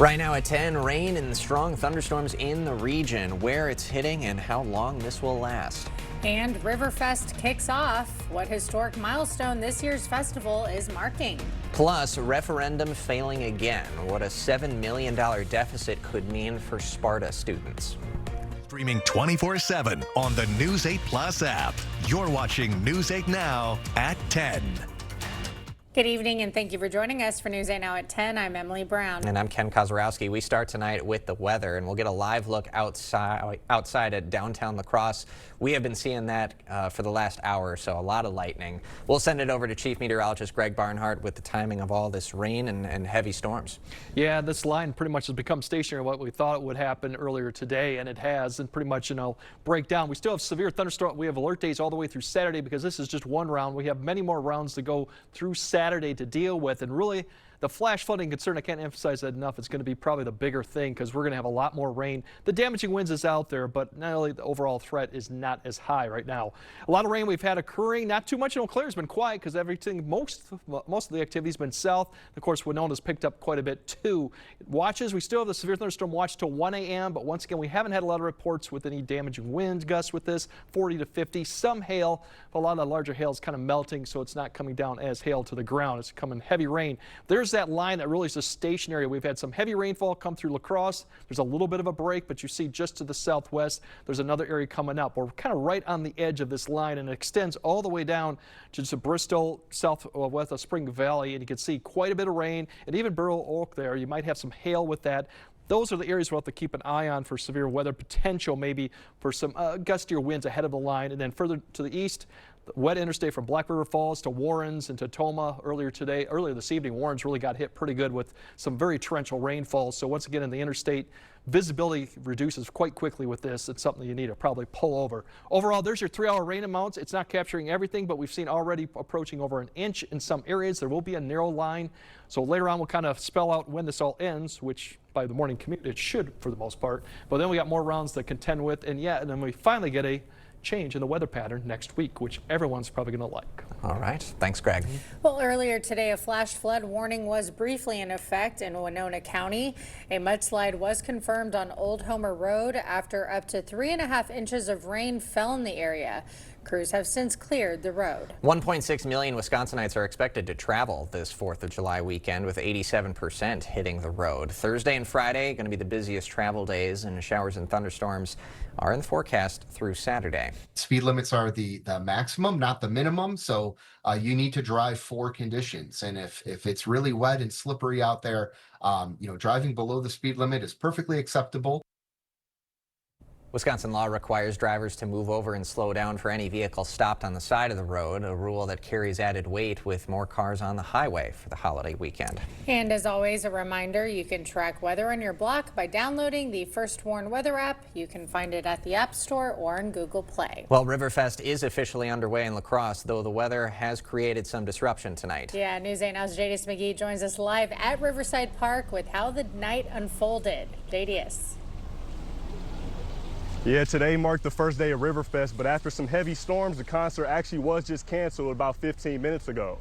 Right now at 10, rain and strong thunderstorms in the region, where it's hitting and how long this will last. And Riverfest kicks off. What historic milestone this year's festival is marking? Plus, referendum failing again. What a $7 million deficit could mean for Sparta students. Streaming 24/7 on the News 8 Plus app. You're watching News 8 Now at 10. Good evening and thank you for joining us for News 8 Now at 10. I'm Emily Brown. And I'm Ken Kozorowski. We start tonight with the weather, and we'll get a live look outside at downtown La Crosse. We have been seeing that for the last hour or so, a lot of lightning. We'll send it over to Chief Meteorologist Greg Barnhart with the timing of all this rain and heavy storms. Yeah, this line pretty much has become stationary, what we thought it would happen earlier today, and it has, and pretty much, break down. We still have severe thunderstorm. We have alert days all the way through Saturday because this is just one round. We have many more rounds to go through Saturday to deal with, and really the flash flooding concern, I can't emphasize that enough. It's going to be probably the bigger thing because we're going to have a lot more rain. The damaging winds is out there, but not only the overall threat is not as high right now. A lot of rain we've had occurring, not too much in Eau Claire. Has been quiet because everything, most of the activity has been south. Of course, Winona's picked up quite a bit too. Watches, we still have the severe thunderstorm watch till 1 a.m., but once again, we haven't had a lot of reports with any damaging wind gusts with this, 40 to 50, some hail. A lot of the larger hail is kind of melting, so it's not coming down as hail to the ground. It's coming heavy rain. There's that line that really is just stationary. We've had some heavy rainfall come through La Crosse. There's a little bit of a break, but you see just to the southwest, there's another area coming up. We're kind of right on the edge of this line, and it extends all the way down to Bristol, southwest of Spring Valley, and you can see quite a bit of rain, and even Burl Oak there. You might have some hail with that. Those are the areas we'll have to keep an eye on for severe weather potential, maybe for some gustier winds ahead of the line. And then further to the east, the wet interstate from Black River Falls to Warrens and to Toma earlier this evening. Warrens really got hit pretty good with some very torrential rainfall. So once again in the interstate, visibility reduces quite quickly with this. It's something you need to probably pull over. Overall, there's your 3-hour rain amounts. It's not capturing everything, but we've seen already approaching over an inch in some areas. There will be a narrow line. So later on, we'll kind of spell out when this all ends, which by the morning commute, it should for the most part. But then we got more rounds to contend with. And then we finally get a change in the weather pattern next week, which everyone's probably going to like. All right. Thanks, Greg. Well, earlier today, a flash flood warning was briefly in effect in Winona County. A mudslide was confirmed on Old Homer Road after up to 3.5 inches of rain fell in the area. Crews have since cleared the road. 1.6 million Wisconsinites are expected to travel this 4th of July weekend, with 87% hitting the road. Thursday and Friday going to be the busiest travel days, and showers and thunderstorms are in the forecast through Saturday. Speed limits are the maximum, not the minimum. So you need to drive for conditions. And if it's really wet and slippery out there, driving below the speed limit is perfectly acceptable. Wisconsin law requires drivers to move over and slow down for any vehicle stopped on the side of the road, a rule that carries added weight with more cars on the highway for the holiday weekend. And as always, a reminder, you can track weather on your block by downloading the First Warn weather app. You can find it at the App Store or on Google Play. Well, Riverfest is officially underway in La Crosse, though the weather has created some disruption tonight. Yeah, News 8 Now's Jadius McGee joins us live at Riverside Park with how the night unfolded. Jadius. Yeah, today marked the first day of Riverfest, but after some heavy storms, the concert actually was just canceled about 15 minutes ago.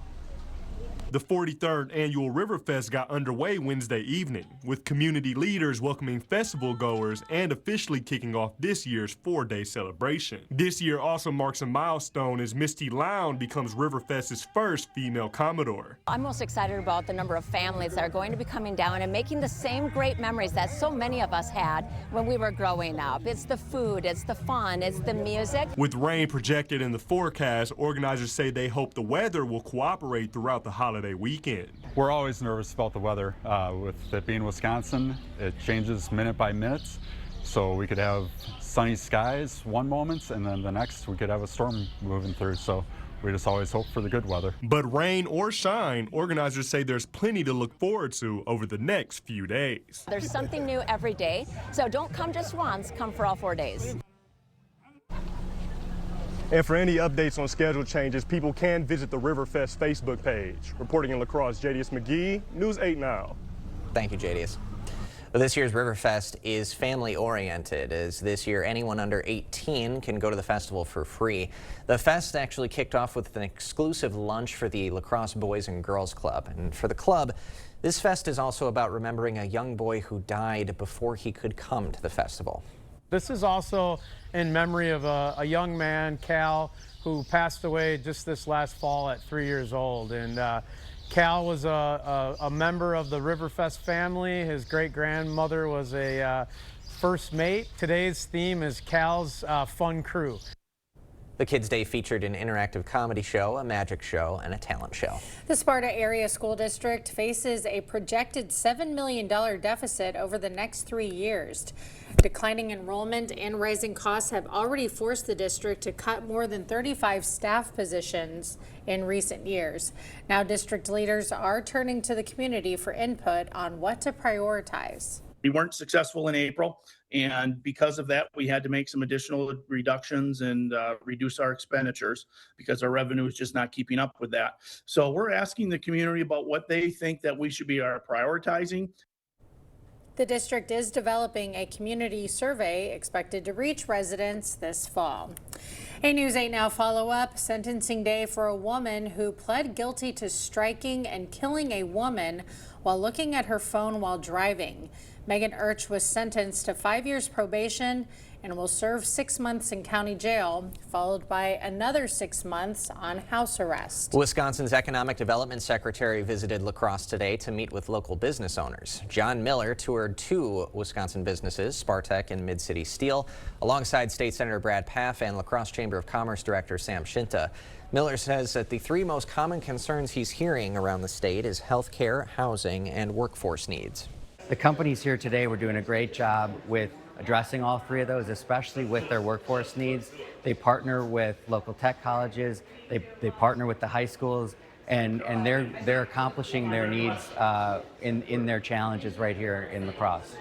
The 43rd annual Riverfest got underway Wednesday evening, with community leaders welcoming festival goers and officially kicking off this year's 4-day celebration. This year also marks a milestone as Misty Lown becomes Riverfest's first female Commodore. I'm most excited about the number of families that are going to be coming down and making the same great memories that so many of us had when we were growing up. It's the food, it's the fun, it's the music. With rain projected in the forecast, organizers say they hope the weather will cooperate throughout the holiday weekend. We're always nervous about the weather. With it being Wisconsin, it changes minute by minute. So we could have sunny skies one moment, and then the next we could have a storm moving through. So we just always hope for the good weather. But rain or shine, organizers say there's plenty to look forward to over the next few days. There's something new every day, so don't come just once, come for all 4 days. And for any updates on schedule changes, people can visit the Riverfest Facebook page. Reporting in La Crosse, Jadius McGee, News 8 Now. Thank you, Jadius. This year's Riverfest is family-oriented, as this year anyone under 18 can go to the festival for free. The fest actually kicked off with an exclusive lunch for the Lacrosse Boys and Girls Club. And for the club, this fest is also about remembering a young boy who died before he could come to the festival. This is also in memory of a young man, Cal, who passed away just this last fall at 3 years old. And Cal was a member of the Riverfest family. His great-grandmother was a first mate. Today's theme is Cal's Fun Crew. The Kids Day featured an interactive comedy show, a magic show, and a talent show. The Sparta Area School District faces a projected $7 million deficit over the next 3 years. Declining enrollment and rising costs have already forced the district to cut more than 35 staff positions in recent years. Now district leaders are turning to the community for input on what to prioritize. We weren't successful in April, and because of that, we had to make some additional reductions and reduce our expenditures because our revenue is just not keeping up with that. So we're asking the community about what they think that we should be prioritizing. The district is developing a community survey expected to reach residents this fall. A News 8 Now follow-up. Sentencing day for a woman who pled guilty to striking and killing a woman while looking at her phone while driving. Megan Urch was sentenced to 5 years probation and will serve 6 months in county jail, followed by another 6 months on house arrest. Wisconsin's Economic Development Secretary visited La Crosse today to meet with local business owners. John Miller toured 2 Wisconsin businesses, Spartek and Mid-City Steel, alongside State Senator Brad Pfaff and La Crosse Chamber of Commerce Director Sam Shinta. Miller says that the 3 most common concerns he's hearing around the state is health care, housing, and workforce needs. The companies here today were doing a great job with addressing all 3 of those, especially with their workforce needs. They partner with local tech colleges, they partner with the high schools, and they're accomplishing their needs in their challenges right here in La Crosse.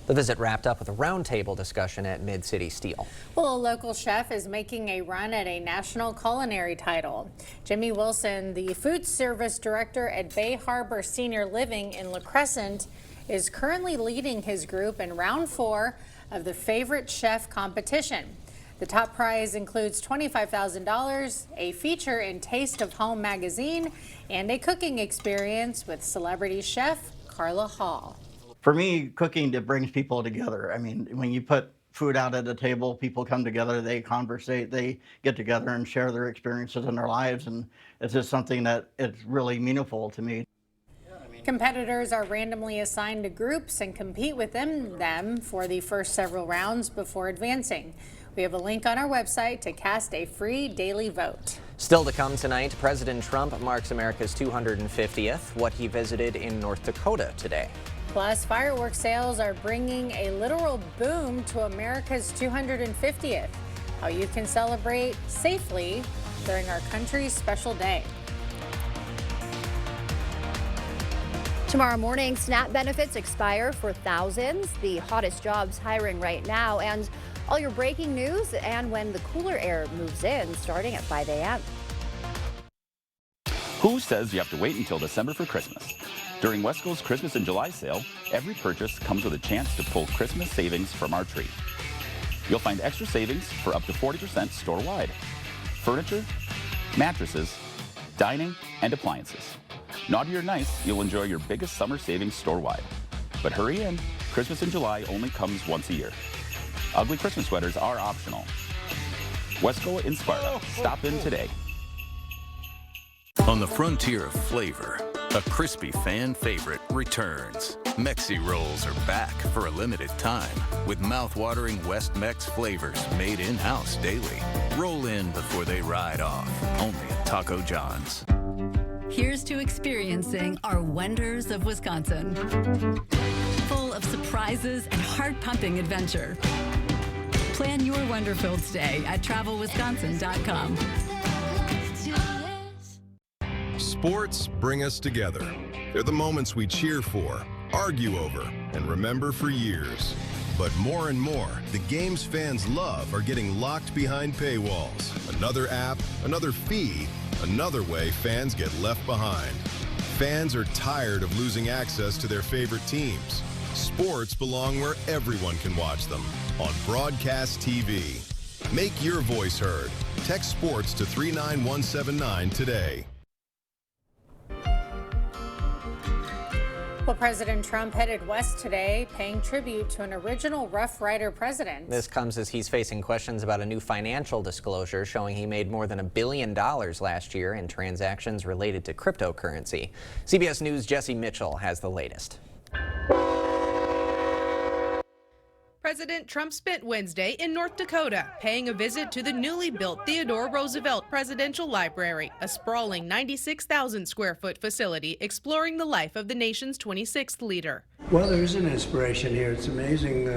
The visit wrapped up with a roundtable discussion at Mid-City Steel. Well, a local chef is making a run at a national culinary title. Jimmy Wilson, the food service director at Bay Harbor Senior Living in La Crescent, is currently leading his group in round 4 of the Favorite Chef competition. The top prize includes $25,000, a feature in Taste of Home magazine, and a cooking experience with celebrity chef Carla Hall. For me, cooking, it brings people together. I mean, when you put food out at the table, people come together, they conversate, they get together and share their experiences in their lives, and it's just something that it's really meaningful to me. Competitors are randomly assigned to groups and compete within them for the first several rounds before advancing. We have a link on our website to cast a free daily vote. Still to come tonight, President Trump marks America's 250th, what he visited in North Dakota today. Plus, fireworks sales are bringing a literal boom to America's 250th. How you can celebrate safely during our country's special day. Tomorrow morning, SNAP benefits expire for thousands. The hottest jobs hiring right now, and all your breaking news and when the cooler air moves in starting at 5 a.m. Who says you have to wait until December for Christmas? During Wesco's Christmas in July sale, every purchase comes with a chance to pull Christmas savings from our tree. You'll find extra savings for up to 40% store-wide. Furniture, mattresses, dining, and appliances. Naughty or nice, you'll enjoy your biggest summer savings store-wide. But hurry in, Christmas in July only comes once a year. Ugly Christmas sweaters are optional. Wesco in Sparta. Stop in today. On the frontier of flavor, a crispy fan favorite returns. Mexi Rolls are back for a limited time with mouth-watering West Mex flavors made in-house daily. Roll in before they ride off, only at Taco John's. Here's to experiencing our wonders of Wisconsin. Full of surprises and heart-pumping adventure. Plan your wonder-filled stay at travelwisconsin.com. Sports bring us together. They're the moments we cheer for, argue over, and remember for years. But more and more, the games fans love are getting locked behind paywalls. Another app, another fee, another way fans get left behind. Fans are tired of losing access to their favorite teams. Sports belong where everyone can watch them, on broadcast TV. Make your voice heard. Text sports to 39179 today. Well, President Trump headed west today, paying tribute to an original Rough Rider president. This comes as he's facing questions about a new financial disclosure showing he made more than $1 billion last year in transactions related to cryptocurrency. CBS News' Jesse Mitchell has the latest. President Trump spent Wednesday in North Dakota, paying a visit to the newly built Theodore Roosevelt Presidential Library, a sprawling 96,000 square foot facility exploring the life of the nation's 26th leader. Well, there is an inspiration here. It's amazing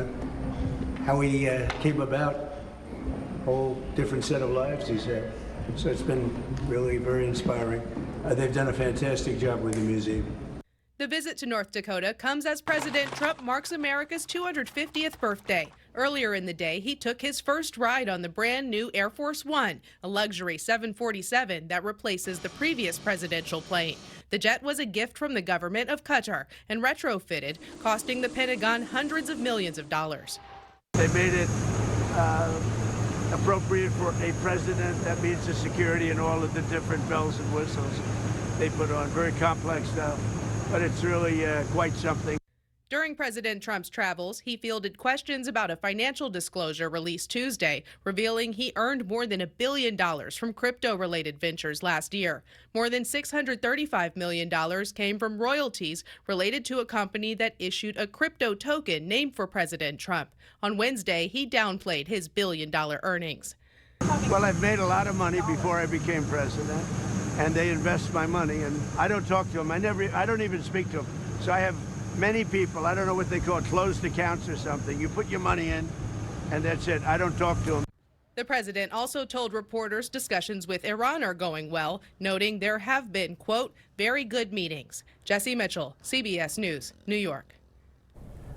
how he came about, a whole different set of lives he's had. So it's been really very inspiring. They've done a fantastic job with the museum. The visit to North Dakota comes as President Trump marks America's 250th birthday. Earlier in the day, he took his first ride on the brand new Air Force One, a luxury 747 that replaces the previous presidential plane. The jet was a gift from the government of Qatar and retrofitted, costing the Pentagon hundreds of millions of dollars. They made it appropriate for a president. That means the security and all of the different bells and whistles they put on. Very complex stuff. But it's really quite something. During President Trump's travels, he fielded questions about a financial disclosure released Tuesday, revealing he earned more than $1 billion from crypto-related ventures last year. More than $635 million came from royalties related to a company that issued a crypto token named for President Trump. On Wednesday, he downplayed his billion-dollar earnings. Well, I've made a lot of money before I became president, and they invest my money, and I don't talk to them. I don't even speak to them. So I have many people, I don't know what they call it, closed accounts or something. You put your money in, and that's it. I don't talk to them. The president also told reporters discussions with Iran are going well, noting there have been, quote, very good meetings. Jesse Mitchell, CBS News, New York.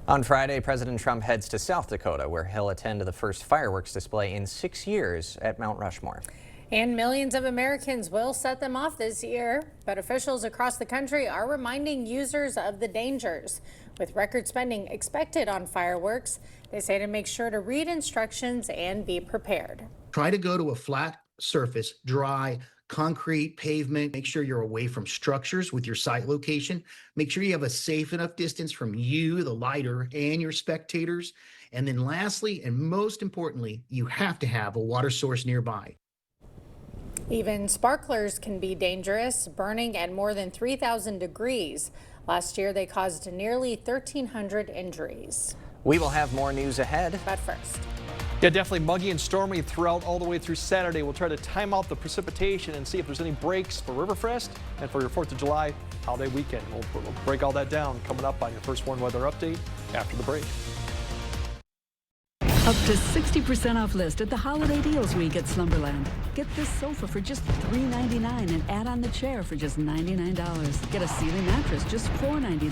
On Friday, President Trump heads to South Dakota, where he'll attend the first fireworks display in 6 years at Mount Rushmore. And millions of Americans will set them off this year, but officials across the country are reminding users of the dangers. With record spending expected on fireworks, they say to make sure to read instructions and be prepared. Try to go to a flat surface, dry, concrete, pavement. Make sure you're away from structures with your site location. Make sure you have a safe enough distance from you, the lighter, and your spectators. And then lastly, and most importantly, you have to have a water source nearby. Even sparklers can be dangerous, burning at more than 3,000 degrees. Last year, they caused nearly 1,300 injuries. We will have more news ahead. But first. Yeah, definitely muggy and stormy throughout all the way through Saturday. We'll try to time out the precipitation and see if there's any breaks for Riverfest and for your 4th of July holiday weekend. We'll break all that down coming up on your First Warn Weather Update after the break. Up to 60% off list at the Holiday Deals Week at Slumberland. Get this sofa for just $3.99 and add on the chair for just $99. Get a Sealy mattress just $4.99.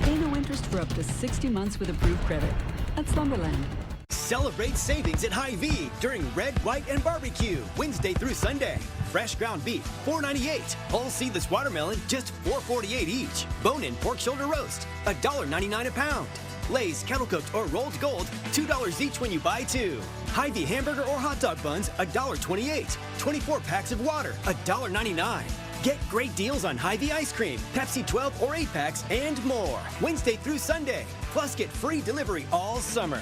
Pay no interest for up to 60 months with approved credit at Slumberland. Celebrate savings at Hy-Vee during Red, White, and Barbecue, Wednesday through Sunday. Fresh ground beef, $4.98. Whole seedless watermelon, just $4.48 each. Bone-in pork shoulder roast, $1.99 a pound. Lay's kettle cooked or rolled gold, $2 each when you buy 2. Hy-Vee hamburger or hot dog buns, $1.28. 24 packs of water, $1.99. Get great deals on Hy-Vee ice cream, Pepsi 12 or 8 packs, and more. Wednesday through Sunday. Plus get free delivery all summer.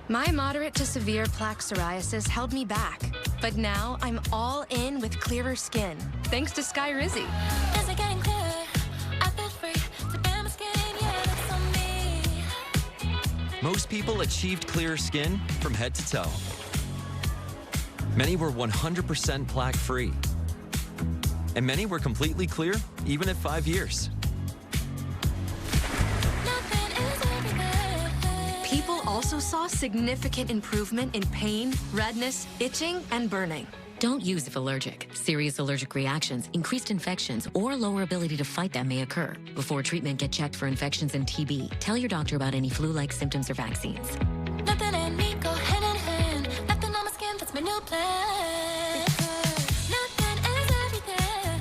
My moderate to severe plaque psoriasis held me back, but now I'm all in with clearer skin, thanks to Skyrizi. Is it getting clearer? I feel free to bear my skin, yeah, that's on me. Most people achieved clearer skin from head to toe. Many were 100% plaque-free. And many were completely clear, even at 5 years. People also saw significant improvement in pain, redness, itching, and burning. Don't use if allergic. Serious allergic reactions, increased infections, or lower ability to fight them may occur. Before treatment, get checked for infections and TB. Tell your doctor about any flu-like symptoms or vaccines. Nothing and me go hand in hand. Nothing on my skin, that's my new plan. Nothing is everything.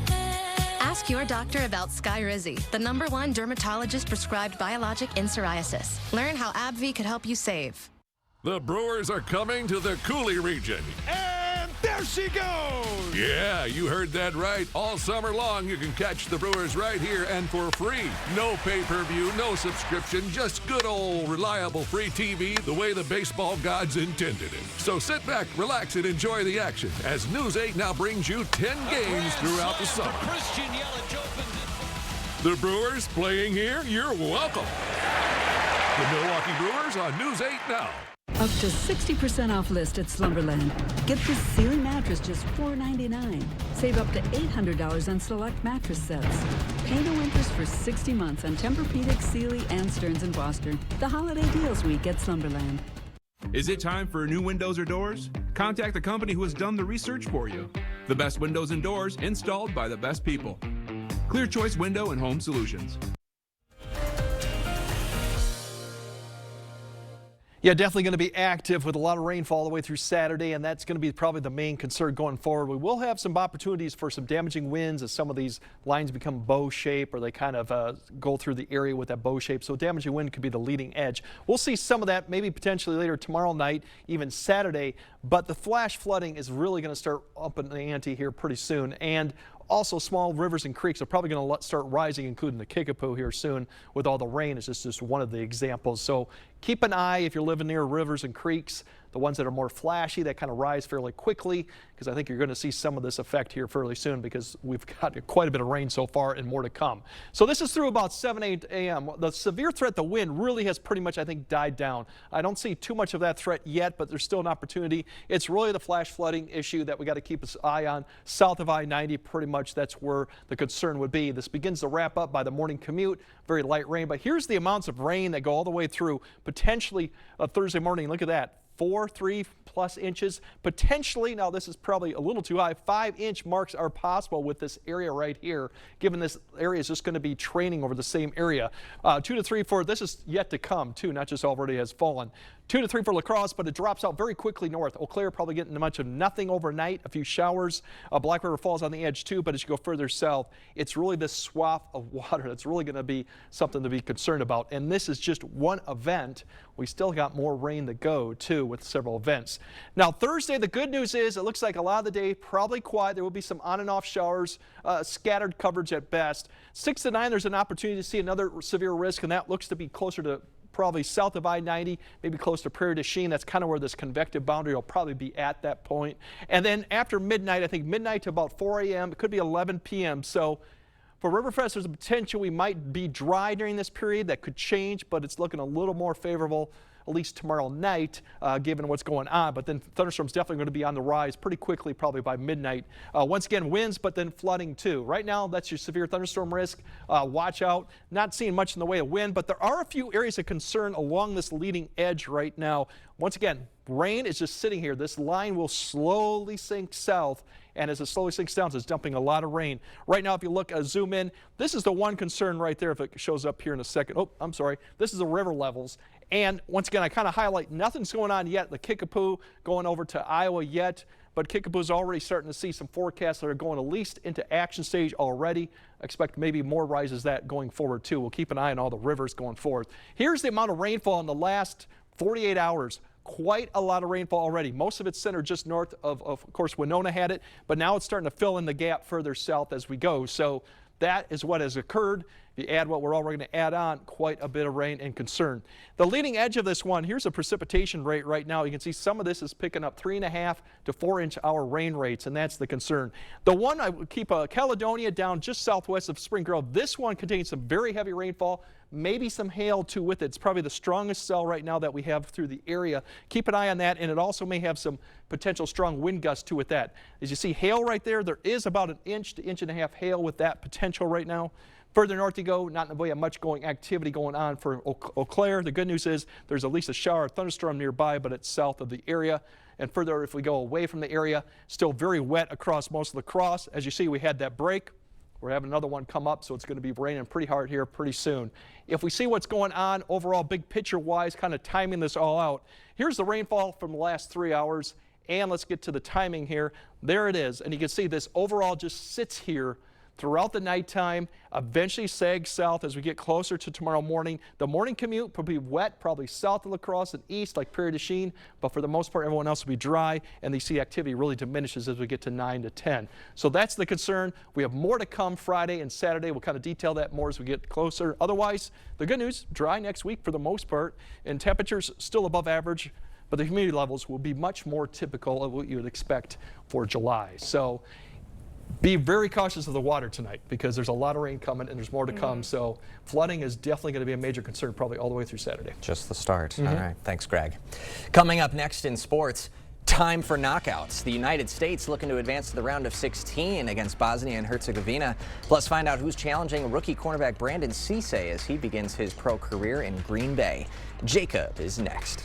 Ask Ask your doctor about Skyrizi, the #1 dermatologist prescribed biologic in psoriasis. Learn how AbbVie could help you save. The Brewers are coming to the Coulee region. And there she goes! Yeah, you heard that right. All summer long, you can catch the Brewers right here and for free. No pay-per-view, no subscription, just good old reliable free TV the way the baseball gods intended it. So sit back, relax, and enjoy the action as News 8 now brings you 10 games throughout the summer. The Brewers playing here? You're welcome. The Milwaukee Brewers on News 8 now. Up to 60% off list at Slumberland. Get this Sealy mattress just $499. Save up to $800 on select mattress sets. Pay no interest for 60 months on Tempur-Pedic, Sealy, and Stearns & Foster. The holiday deals week at Slumberland. Is it time for new windows or doors? Contact the company who has done the research for you. The best windows and doors installed by the best people. Clear Choice Window and Home Solutions. Yeah, definitely going to be active with a lot of rainfall all the way through Saturday, and that's going to be probably the main concern going forward. We will have some opportunities for some damaging winds as some of these lines become bow shape, or they kind of go through the area with that bow shape. So damaging wind could be the leading edge. We'll see some of that maybe potentially later tomorrow night, even Saturday, but the flash flooding is really going to start up in the ante here pretty soon. And also, small rivers and creeks are probably going to start rising, including the Kickapoo here soon with all the rain. It's just one of the examples. So keep an eye if you're living near rivers and creeks, the ones that are more flashy, that kind of rise fairly quickly, because I think you're going to see some of this effect here fairly soon because we've got quite a bit of rain so far and more to come. So this is through about 7, 8 a.m. The severe threat, the wind, really has pretty much, I think, died down. I don't see too much of that threat yet, but there's still an opportunity. It's really the flash flooding issue that we got to keep an eye on. South of I-90, pretty much that's where the concern would be. This begins to wrap up by the morning commute, very light rain, but here's the amounts of rain that go all the way through potentially Thursday morning. Look at that. 3+ inches, potentially, now this is probably a little too high, 5-inch marks are possible with this area right here, given this area is just going to be training over the same area. 2 to 3 for, this is yet to come too, not just already has fallen. 2 to 3 for La Crosse, but it drops out very quickly north. Eau Claire probably getting much of nothing overnight, a few showers. Black River Falls on the edge too, but as you go further south, it's really this swath of water that's really going to be something to be concerned about. And this is just one event. We still got more rain to go too with several events. Now Thursday, the good news is it looks like a lot of the day probably quiet. There will be some on and off showers, scattered coverage at best. 6 to 9, there's an opportunity to see another severe risk, and that looks to be closer to probably south of I-90, maybe close to Prairie du Chien. That's kind of where this convective boundary will probably be at that point. And then after midnight, I think midnight to about 4 a.m., it could be 11 p.m. So for Riverfest, there's a potential we might be dry during this period. That could change, but it's looking a little more favorable, at least tomorrow night, given what's going on. But then thunderstorms definitely going to be on the rise pretty quickly, probably by midnight. Once again, winds, but then flooding too. Right now, that's your severe thunderstorm risk. Watch out. Not seeing much in the way of wind, but there are a few areas of concern along this leading edge right now. Once again, rain is just sitting here. This line will slowly sink south, and as it slowly sinks down, it's dumping a lot of rain. Right now, if you look, zoom in, this is the one concern right there if it shows up here in a second. Oh, I'm sorry. This is the river levels. And once again, I kind of highlight nothing's going on yet. The Kickapoo going over to Iowa yet, but Kickapoo's already starting to see some forecasts that are going at least into action stage already. I expect maybe more rises that going forward too. We'll keep an eye on all the rivers going forward. Here's the amount of rainfall in the last 48 hours. Quite a lot of rainfall already. Most of it's centered just north of course, Winona had it, but now it's starting to fill in the gap further south as we go. So that is what has occurred. If you add what we're already going to add on, quite a bit of rain and concern. The leading edge of this one, here's a precipitation rate right now. You can see some of this is picking up 3.5 to 4-inch hour rain rates, and that's the concern. The one I would keep Caledonia down just southwest of Spring Grove. This one contains some very heavy rainfall, maybe some hail too with it. It's probably the strongest cell right now that we have through the area. Keep an eye on that, and it also may have some potential strong wind gusts too with that. As you see hail right there, there is about 1 inch to 1.5 inches hail with that potential right now. Further north you go, not in the way of much activity going on for Eau Claire. The good news is there's at least a shower or thunderstorm nearby, but it's south of the area. And further, if we go away from the area, still very wet across most of La Crosse. As you see, we had that break. We're having another one come up, so it's going to be raining pretty hard here pretty soon. If we see what's going on overall, big picture-wise, kind of timing this all out, here's the rainfall from the last 3 hours, and let's get to the timing here. There it is, and you can see this overall just sits here throughout the nighttime, eventually sags south as we get closer to tomorrow morning. The morning commute will be wet, probably south of La Crosse and east like Prairie du Chien, but for the most part, everyone else will be dry, and they see activity really diminishes as we get to 9 to 10. So that's the concern. We have more to come Friday and Saturday. We'll kind of detail that more as we get closer. Otherwise, the good news, dry next week for the most part, and temperatures still above average, but the humidity levels will be much more typical of what you would expect for July. So be very cautious of the water tonight because there's a lot of rain coming and there's more to come. So flooding is definitely going to be a major concern probably all the way through Saturday. Just the start. All right. Thanks, Greg. Coming up next in sports, time for knockouts. The United States looking to advance to the round of 16 against Bosnia and Herzegovina. Plus, find out who's challenging rookie cornerback Brandon Cisse as he begins his pro career in Green Bay. Jacob is next.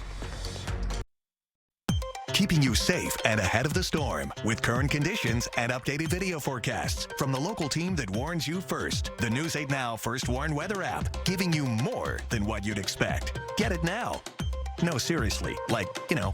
Keeping you safe and ahead of the storm with current conditions and updated video forecasts from the local team that warns you first. The News 8 Now First Warn Weather app, giving you more than what you'd expect. Get it now. No, seriously, like,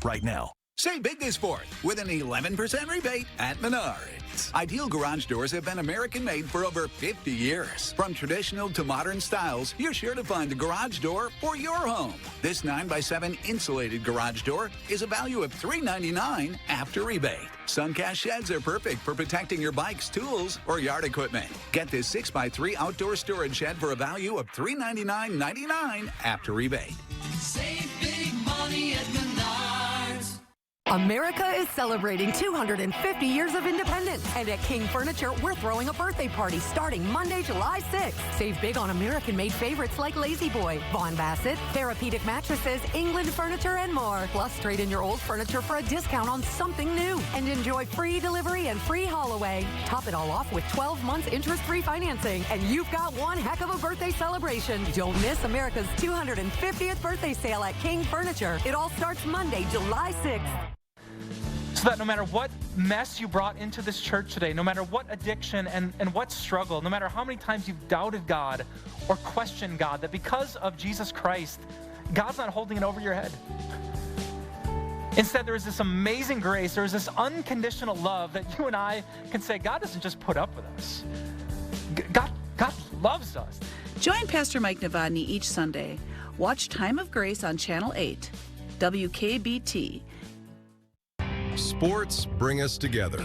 right now. Save big this 4th with an 11% rebate at Menards. Ideal garage doors have been American-made for over 50 years. From traditional to modern styles, you're sure to find the garage door for your home. This 9x7 insulated garage door is a value of $399 after rebate. Suncast sheds are perfect for protecting your bikes, tools, or yard equipment. Get this 6x3 outdoor storage shed for a value of $399.99 after rebate. Save big money at Menards. America is celebrating 250 years of independence, and at King Furniture, we're throwing a birthday party starting Monday, July 6th. Save big on American-made favorites like Lazy Boy, Von Bassett, Therapeutic Mattresses, England Furniture, and more. Plus, trade in your old furniture for a discount on something new, and enjoy free delivery and free haul away. Top it all off with 12 months interest-free financing, and you've got one heck of a birthday celebration. Don't miss America's 250th birthday sale at King Furniture. It all starts Monday, July 6th. So that no matter what mess you brought into this church today, no matter what addiction and what struggle, no matter how many times you've doubted God or questioned God, that because of Jesus Christ, God's not holding it over your head. Instead, there is this amazing grace, there is this unconditional love that you and I can say, God doesn't just put up with us. God loves us. Join Pastor Mike Novotny each Sunday. Watch Time of Grace on Channel 8, WKBT. Sports bring us together.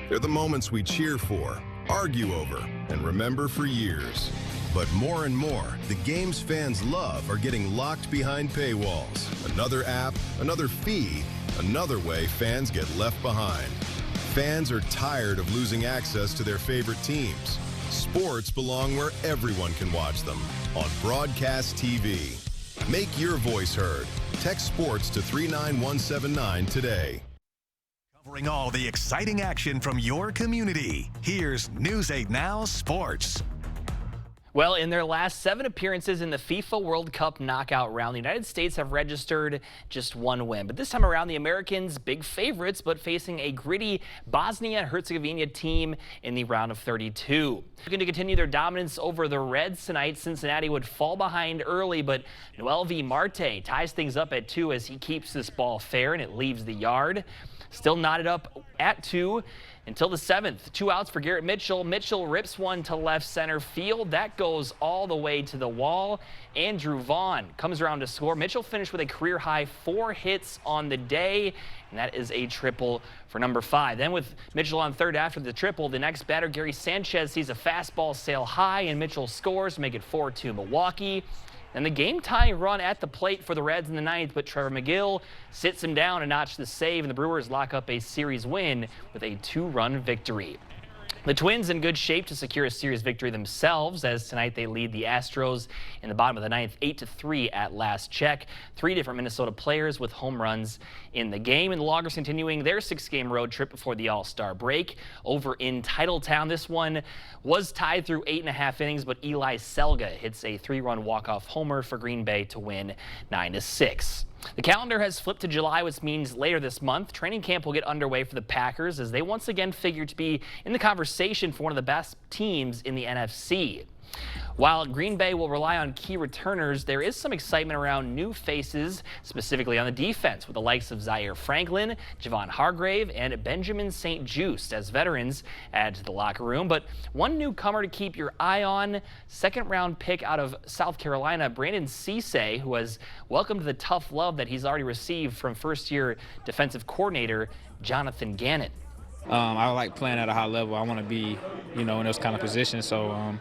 They're the moments we cheer for, argue over, and remember for years. But more and more, the games fans love are getting locked behind paywalls. Another app, another fee, another way fans get left behind. Fans are tired of losing access to their favorite teams. Sports belong where everyone can watch them, on broadcast TV. Make your voice heard. Text sports to 39179 today. Covering all the exciting action from your community. Here's News 8 Now Sports. Well, in their last 7 appearances in the FIFA World Cup knockout round, the United States have registered just 1 win. But this time around, the Americans, big favorites, but facing a gritty Bosnia and Herzegovina team in the round of 32. Looking to continue their dominance over the Reds tonight, Cincinnati would fall behind early, but Noelvi Marte ties things up at 2 as he keeps this ball fair and it leaves the yard. Still knotted up at 2 until the 7th. 2 outs for Garrett Mitchell. Mitchell rips one to left center field. That goes all the way to the wall. Andrew Vaughn comes around to score. Mitchell finished with a career-high 4 hits on the day, and that is a triple for number 5. Then with Mitchell on third after the triple, the next batter, Gary Sanchez, sees a fastball sail high, and Mitchell scores to make it 4-2 Milwaukee. And the game-tying run at the plate for the Reds in the 9th, but Trevor McGill sits him down a notch to save, and the Brewers lock up a series win with a 2-run victory. The Twins in good shape to secure a series victory themselves, as tonight they lead the Astros in the bottom of the 9th 8-3 at last check. 3 different Minnesota players with home runs in the game, and the Loggers continuing their 6-game road trip before the All-Star break over in Titletown. This one was tied through 8.5 innings, but Eli Selga hits a 3-run walk-off homer for Green Bay to win 9-6. The calendar has flipped to July, which means later this month, training camp will get underway for the Packers as they once again figure to be in the conversation for one of the best teams in the NFC. While Green Bay will rely on key returners, there is some excitement around new faces, specifically on the defense, with the likes of Zaire Franklin, Javon Hargrave, and Benjamin St-Juste as veterans add to the locker room. But one newcomer to keep your eye on, second-round pick out of South Carolina, Brandon Cisse, who has welcomed the tough love that he's already received from first-year defensive coordinator Jonathan Gannon. I like playing at a high level. I want to be, in those kind of positions. So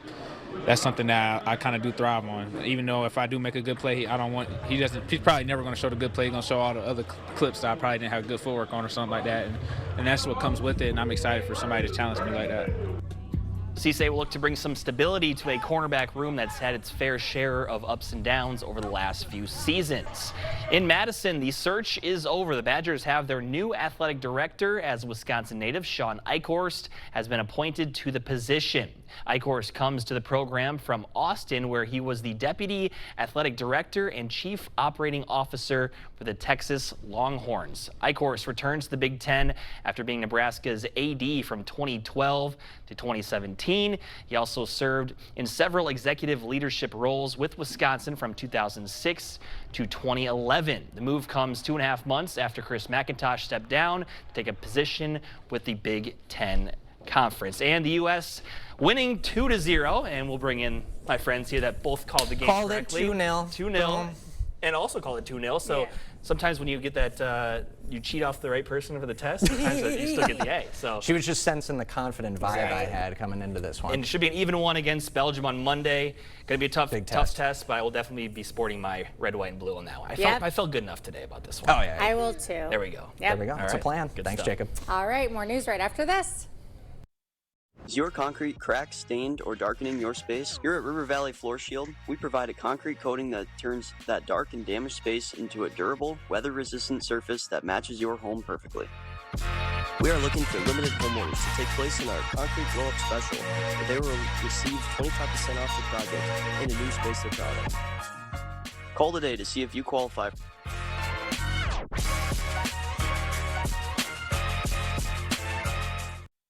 that's something that I kind of do thrive on. Even though if I do make a good play, he's probably never going to show the good play. He's going to show all the other clips that I probably didn't have good footwork on or something like that. And that's what comes with it. And I'm excited for somebody to challenge me like that. Cisse will look to bring some stability to a cornerback room that's had its fair share of ups and downs over the last few seasons. In Madison, the search is over. The Badgers have their new athletic director, as Wisconsin native Sean Eichhorst has been appointed to the position. Eichhorst comes to the program from Austin, where he was the deputy athletic director and chief operating officer for the Texas Longhorns. Eichhorst returns to the Big Ten after being Nebraska's AD from 2012 to 2017. He also served in several executive leadership roles with Wisconsin from 2006 to 2011. The move comes 2.5 months after Chris McIntosh stepped down to take a position with the Big Ten Conference. And the U.S. winning 2-0, and we'll bring in my friends here that both called the game correctly. Called it 2-0. 2-0, and also called it 2-0. So sometimes when you get that, you cheat off the right person for the test, sometimes you still get the A. So she was just sensing the confident vibe I had coming into this one. And it should be an even one against Belgium on Monday. Going to be a tough test, but I will definitely be sporting my red, white, and blue on that one. I felt good enough today about this one. Oh, yeah. I will too. There we go. Yep. There we go. That's a plan. Good Thanks, stuff. Jacob. All right, more news right after this. Is your concrete cracked, stained, or darkening your space? Here at River Valley Floor Shield, we provide a concrete coating that turns that dark and damaged space into a durable, weather-resistant surface that matches your home perfectly. We are looking for limited home orders to take place in our Concrete Glow Up Special, where they will receive 25% off the project in a new space they're proud of. Call today to see if you qualify.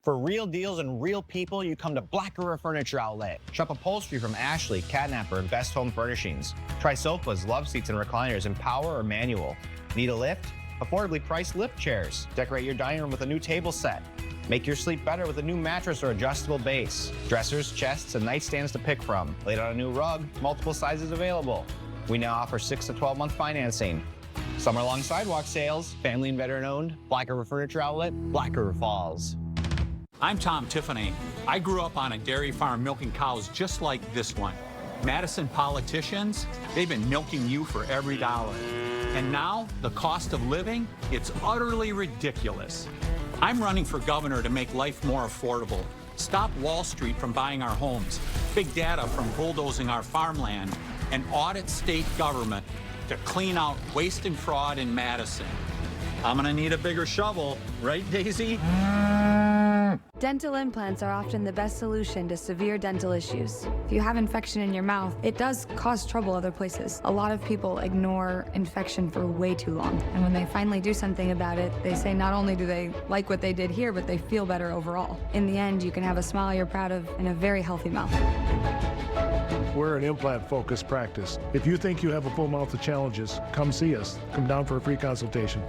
For real deals and real people, you come to Black River Furniture Outlet. Shop upholstery from Ashley, Catnapper, and Best Home Furnishings. Try sofas, love seats, and recliners in power or manual. Need a lift? Affordably priced lift chairs. Decorate your dining room with a new table set. Make your sleep better with a new mattress or adjustable base. Dressers, chests, and nightstands to pick from. Laid on a new rug, multiple sizes available. We now offer 6 to 12-month financing. Summer-long sidewalk sales, family and veteran-owned. Black River Furniture Outlet, Black River Falls. I'm Tom Tiffany. I grew up on a dairy farm milking cows just like this one. Madison politicians, they've been milking you for every dollar. And now, the cost of living, it's utterly ridiculous. I'm running for governor to make life more affordable. Stop Wall Street from buying our homes, big data from bulldozing our farmland, and audit state government to clean out waste and fraud in Madison. I'm gonna need a bigger shovel, right, Daisy? Dental implants are often the best solution to severe dental issues. If you have infection in your mouth, it does cause trouble other places. A lot of people ignore infection for way too long. And when they finally do something about it, they say not only do they like what they did here, but they feel better overall. In the end, you can have a smile you're proud of and a very healthy mouth. We're an implant-focused practice. If you think you have a full mouth of challenges, come see us. Come down for a free consultation.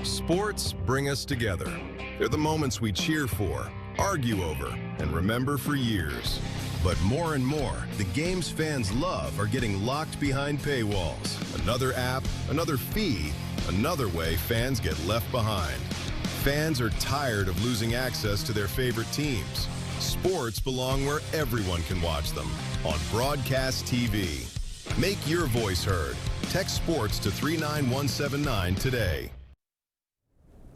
Sports bring us together. They're the moments we cheer for, argue over, and remember for years. But more and more, the games fans love are getting locked behind paywalls. Another app, another fee, another way fans get left behind. Fans are tired of losing access to their favorite teams. Sports belong where everyone can watch them, on broadcast TV. Make your voice heard. Text sports to 39179 today.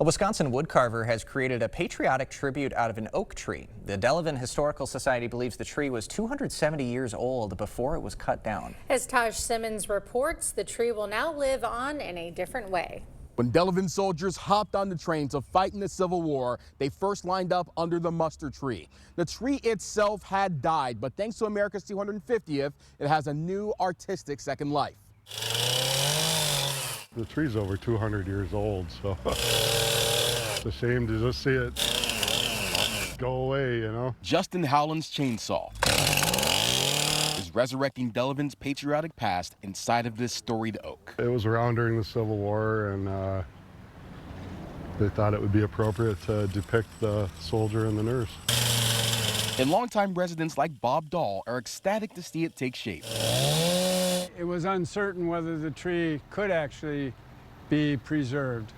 A Wisconsin woodcarver has created a patriotic tribute out of an oak tree. The Delavan Historical Society believes the tree was 270 years old before it was cut down. As Taj Simmons reports, the tree will now live on in a different way. When Delavan soldiers hopped on the train to fight in the Civil War, they first lined up under the muster tree. The tree itself had died, but thanks to America's 250th, it has a new artistic second life. The tree's over 200 years old, so it's a shame to just see it go away, you know. Justin Howland's chainsaw is resurrecting Delevingne's patriotic past inside of this storied oak. It was around during the Civil War, and they thought it would be appropriate to depict the soldier and the nurse. And longtime residents like Bob Dahl are ecstatic to see it take shape. It was uncertain whether the tree could actually be preserved.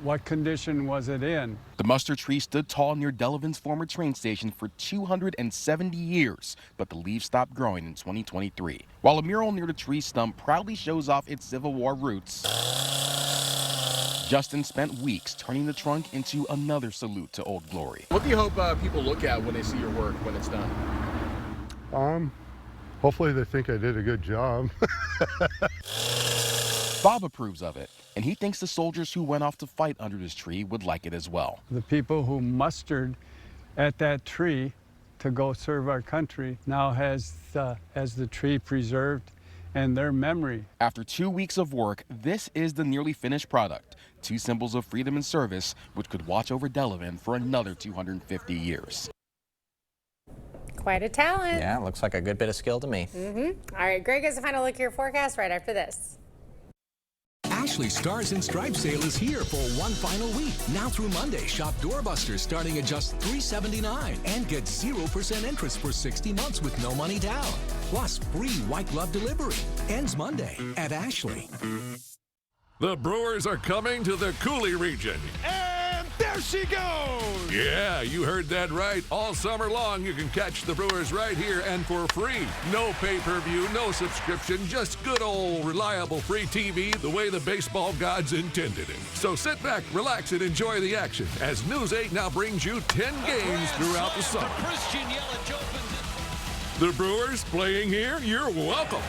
What condition was it in? The muster tree stood tall near Delevingne's former train station for 270 years, but the leaves stopped growing in 2023. While a mural near the tree stump proudly shows off its Civil War roots, Justin spent weeks turning the trunk into another salute to Old Glory. What do you hope people look at when they see your work when it's done? Hopefully they think I did a good job. Bob approves of it, and he thinks the soldiers who went off to fight under this tree would like it as well. The people who mustered at that tree to go serve our country now has the tree preserved and their memory. After 2 weeks of work, this is the nearly finished product. 2 symbols of freedom and service, which could watch over Delavan for another 250 years. Quite a talent. Yeah, looks like a good bit of skill to me. All right, Greg has a final look at your forecast right after this. Ashley Stars and Stripes sale is here for one final week. Now through Monday, shop Doorbusters starting at just $3.79 and get 0% interest for 60 months with no money down. Plus free white glove delivery. Ends Monday at Ashley. The Brewers are coming to the Coulee region. And there she goes! Yeah, you heard that right. All summer long, you can catch the Brewers right here and for free. No pay-per-view, no subscription, just good old reliable free TV the way the baseball gods intended it. So sit back, relax, and enjoy the action as News 8 now brings you 10 games throughout the summer. Christian Yelich opens The Brewers playing here? You're welcome.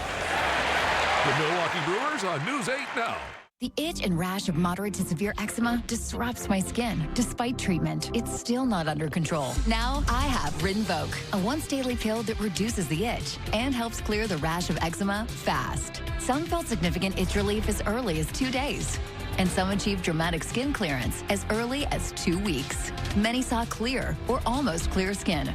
The Milwaukee Brewers on News 8 now. The itch and rash of moderate to severe eczema disrupts my skin. Despite treatment, it's still not under control. Now I have Rinvoq, a once-daily pill that reduces the itch and helps clear the rash of eczema fast. Some felt significant itch relief as early as 2 days, and some achieved dramatic skin clearance as early as 2 weeks. Many saw clear or almost clear skin.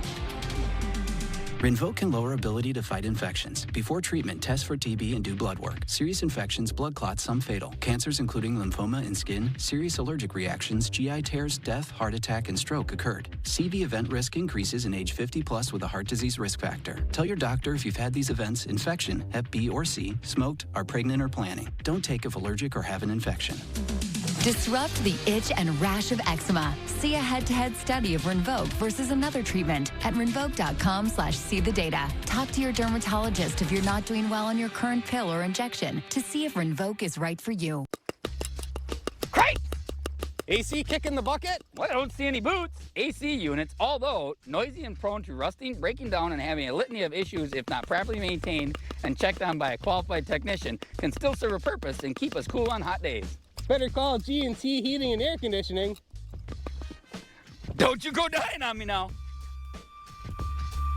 Rinvoq can lower ability to fight infections. Before treatment, test for TB and do blood work. Serious infections, blood clots, some fatal. Cancers including lymphoma and skin, serious allergic reactions, GI tears, death, heart attack, and stroke occurred. CV event risk increases in age 50 plus with a heart disease risk factor. Tell your doctor if you've had these events, infection, Hep B or C, smoked, are pregnant or planning. Don't take if allergic or have an infection. Disrupt the itch and rash of eczema. See a head-to-head study of Rinvoq versus another treatment at rinvoq.com/see the data. Talk to your dermatologist if you're not doing well on your current pill or injection to see if Rinvoq is right for you. Great! AC kicking the bucket? Well, I don't see any boots. AC units, although noisy and prone to rusting, breaking down, and having a litany of issues if not properly maintained and checked on by a qualified technician, can still serve a purpose and keep us cool on hot days. Better call G&T Heating and Air Conditioning. Don't you go dying on me now.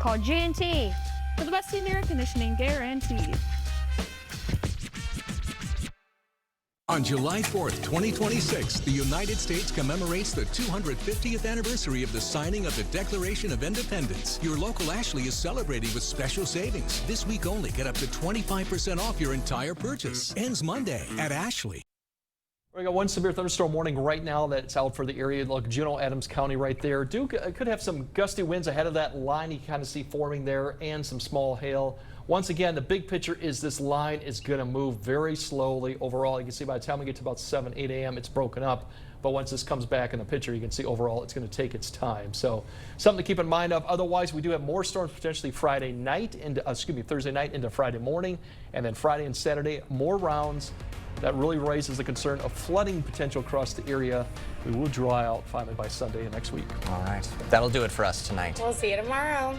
Call G&T for the best in air conditioning guaranteed. On July 4th, 2026, the United States commemorates the 250th anniversary of the signing of the Declaration of Independence. Your local Ashley is celebrating with special savings. This week only, get up to 25% off your entire purchase. Ends Monday at Ashley. We got one severe thunderstorm warning right now that's out for the area. Look, Juneau, Adams County right there. Could have some gusty winds ahead of that line you kind of see forming there and some small hail. Once again, the big picture is this line is going to move very slowly. Overall, you can see by the time we get to about 7, 8 a.m., it's broken up. But once this comes back in the picture, you can see overall it's going to take its time. So something to keep in mind of. Otherwise, we do have more storms potentially Thursday night into Friday morning. And then Friday and Saturday, more rounds. That really raises the concern of flooding potential across the area. We will dry out finally by Sunday next week. All right. That'll do it for us tonight. We'll see you tomorrow.